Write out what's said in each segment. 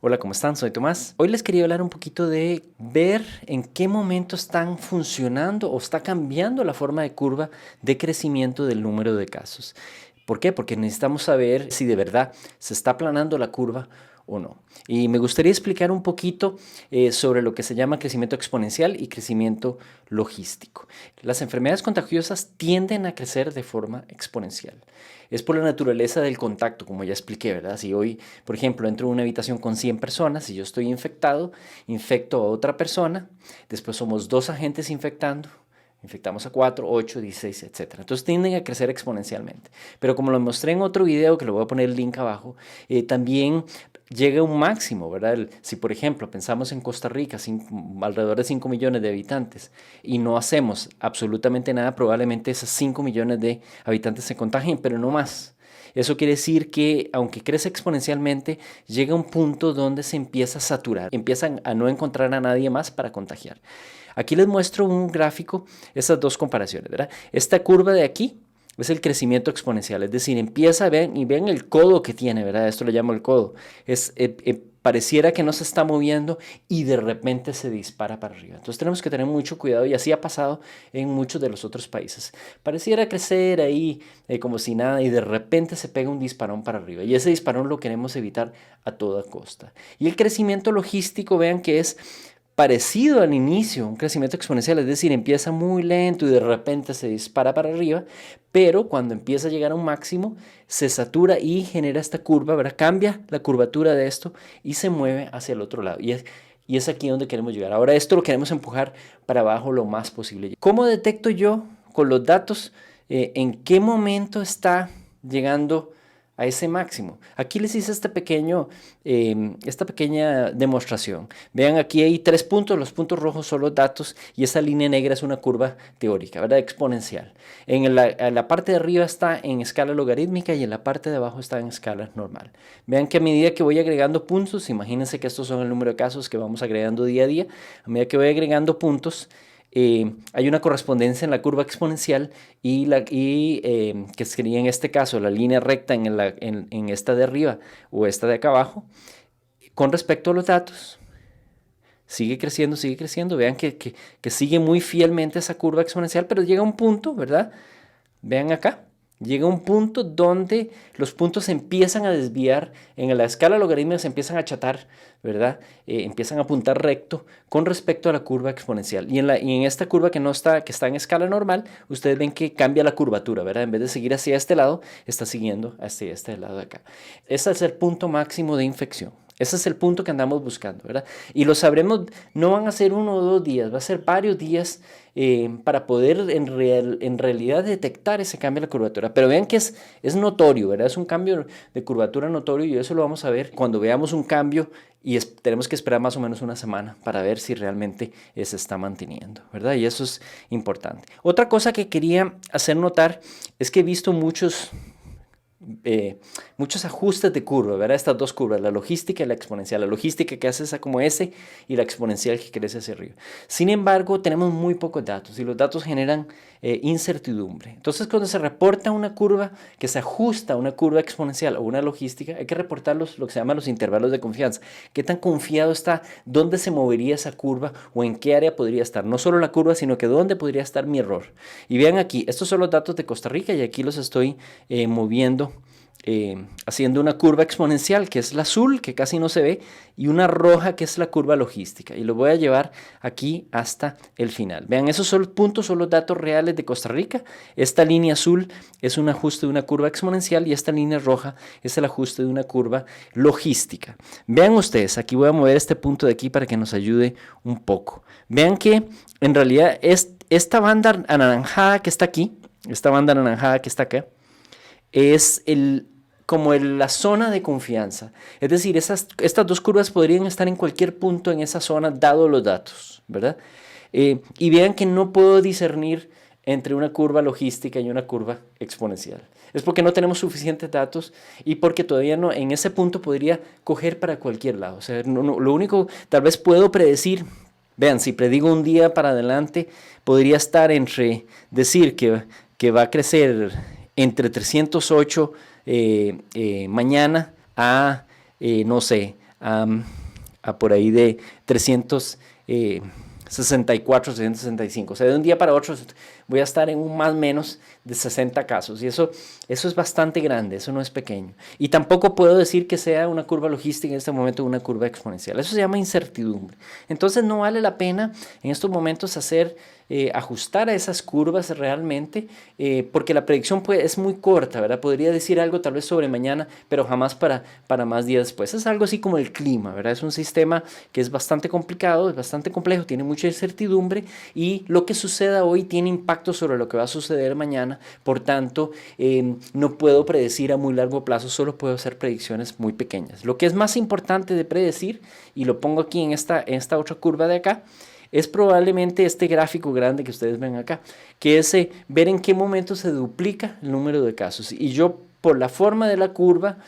Hola, ¿cómo están? Soy Tomás. Hoy les quería hablar un poquito de ver en qué momento están funcionando o está cambiando la forma de curva de crecimiento del número de casos. ¿Por qué? Porque necesitamos saber si de verdad se está aplanando la curva o no. Y me gustaría explicar un poquito sobre lo que se llama crecimiento exponencial y crecimiento logístico. Las enfermedades contagiosas tienden a crecer de forma exponencial. Es por la naturaleza del contacto, como ya expliqué, ¿verdad? Si hoy, por ejemplo, entro en una habitación con 100 personas y yo estoy infectado, infecto a otra persona, después somos dos agentes infectando, infectamos a 4, 8, 16, etc. Entonces tienden a crecer exponencialmente. Pero como lo mostré en otro video, que le voy a poner el link abajo, también llega a un máximo, ¿verdad? Si por ejemplo pensamos en Costa Rica, alrededor de 5 millones de habitantes, y no hacemos absolutamente nada, probablemente esos 5 millones de habitantes se contagien, pero no más. Eso quiere decir que, aunque crece exponencialmente, llega a un punto donde se empieza a saturar, empiezan a no encontrar a nadie más para contagiar. Aquí les muestro un gráfico, estas dos comparaciones, ¿verdad? Esta curva de aquí es el crecimiento exponencial, es decir, empieza, ven el codo que tiene, ¿verdad? Esto le llamo el codo. Pareciera que no se está moviendo y de repente se dispara para arriba. Entonces tenemos que tener mucho cuidado y así ha pasado en muchos de los otros países. Pareciera crecer ahí como si nada y de repente se pega un disparón para arriba y ese disparón lo queremos evitar a toda costa. Y el crecimiento logístico, vean que es parecido al inicio, un crecimiento exponencial, es decir, empieza muy lento y de repente se dispara para arriba, pero cuando empieza a llegar a un máximo, se satura y genera esta curva, ¿verdad? Cambia la curvatura de esto y se mueve hacia el otro lado. Y es aquí donde queremos llegar. Ahora esto lo queremos empujar para abajo lo más posible. ¿Cómo detecto yo con los datos en qué momento está llegando a ese máximo? Aquí les hice esta pequeña demostración. Vean, aquí hay 3 puntos, los puntos rojos son los datos y esa línea negra es una curva teórica, ¿verdad? Exponencial. En la parte de arriba está en escala logarítmica y en la parte de abajo está en escala normal. Vean que a medida que voy agregando puntos, imagínense que estos son el número de casos que vamos agregando día a día, a medida que voy agregando puntos, hay una correspondencia en la curva exponencial que sería en este caso la línea recta en esta de arriba o esta de acá abajo, con respecto a los datos. Sigue creciendo, sigue creciendo. Vean que sigue muy fielmente esa curva exponencial, pero llega a un punto, ¿verdad? Vean acá. Llega un punto donde los puntos se empiezan a desviar, en la escala logarítmica se empiezan a achatar, ¿verdad? Empiezan a apuntar recto con respecto a la curva exponencial. Y en esta curva que está en escala normal, ustedes ven que cambia la curvatura, ¿verdad? En vez de seguir hacia este lado, está siguiendo hacia este lado de acá. Ese es el punto máximo de infección. Ese es el punto que andamos buscando, ¿verdad? Y lo sabremos, no van a ser 1 o 2 días, va a ser varios días para poder en realidad detectar ese cambio de la curvatura. Pero vean que es notorio, ¿verdad? Es un cambio de curvatura notorio y eso lo vamos a ver cuando veamos un cambio y tenemos que esperar más o menos una semana para ver si realmente se está manteniendo, ¿verdad? Y eso es importante. Otra cosa que quería hacer notar es que he visto muchos ajustes de curva, ¿verdad? Estas dos curvas, la logística y la exponencial. La logística que hace esa como S y la exponencial que crece hacia arriba. Sin embargo, tenemos muy pocos datos y los datos generan incertidumbre. Entonces, cuando se reporta una curva que se ajusta a una curva exponencial o una logística, hay que reportar lo que se llaman los intervalos de confianza. ¿Qué tan confiado está? ¿Dónde se movería esa curva o en qué área podría estar? No solo la curva, sino que dónde podría estar mi error. Y vean aquí, estos son los datos de Costa Rica y aquí los estoy moviendo haciendo una curva exponencial que es la azul, que casi no se ve, y una roja que es la curva logística. Y lo voy a llevar aquí hasta el final. Vean, esos puntos son los datos reales de Costa Rica. Esta línea azul es un ajuste de una curva exponencial y esta línea roja es el ajuste de una curva logística. Vean ustedes, aquí voy a mover este punto de aquí para que nos ayude un poco. Vean que en realidad esta banda anaranjada que está aquí, esta banda anaranjada que está acá, es la zona de confianza. Es decir, estas dos curvas podrían estar en cualquier punto en esa zona, dado los datos, ¿verdad? Y vean que no puedo discernir entre una curva logística y una curva exponencial. Es porque no tenemos suficientes datos y porque todavía no, en ese punto podría coger para cualquier lado. O sea, lo único, tal vez puedo predecir, vean, si predigo un día para adelante, podría estar entre decir que va a crecer entre 308 mañana a, no sé, a, a por ahí de 364, 365. O sea, de un día para otro voy a estar en un más o menos de 60 casos. Y eso es bastante grande, eso no es pequeño. Y tampoco puedo decir que sea una curva logística en este momento una curva exponencial. Eso se llama incertidumbre. Entonces no vale la pena en estos momentos ajustar a esas curvas realmente, porque la predicción es muy corta, ¿verdad? Podría decir algo tal vez sobre mañana, pero jamás para más días después. Es algo así como el clima, ¿verdad? Es un sistema que es bastante complicado, es bastante complejo, tiene mucha incertidumbre y lo que suceda hoy tiene impacto sobre lo que va a suceder mañana. Por tanto, no puedo predecir a muy largo plazo, solo puedo hacer predicciones muy pequeñas. Lo que es más importante de predecir, y lo pongo aquí en esta otra curva de acá, es probablemente este gráfico grande que ustedes ven acá, que es ver en qué momento se duplica el número de casos. Y yo, por la forma de la curva,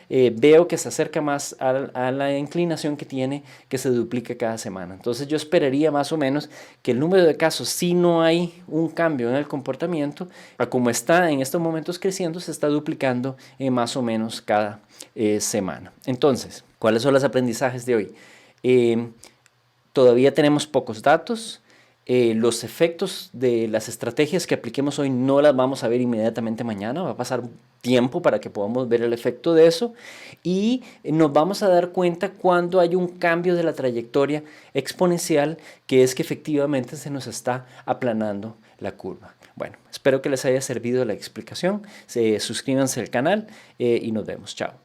veo que se acerca más a la inclinación que tiene, que se duplica cada semana. Entonces yo esperaría más o menos que el número de casos, si no hay un cambio en el comportamiento, a como está en estos momentos creciendo, se está duplicando más o menos cada semana. Entonces, ¿cuáles son los aprendizajes de hoy? Todavía tenemos pocos datos. Los efectos de las estrategias que apliquemos hoy no las vamos a ver inmediatamente mañana. Va a pasar tiempo para que podamos ver el efecto de eso. Y nos vamos a dar cuenta cuando hay un cambio de la trayectoria exponencial, que es que efectivamente se nos está aplanando la curva. Bueno, espero que les haya servido la explicación. Suscríbanse al canal y nos vemos. Chao.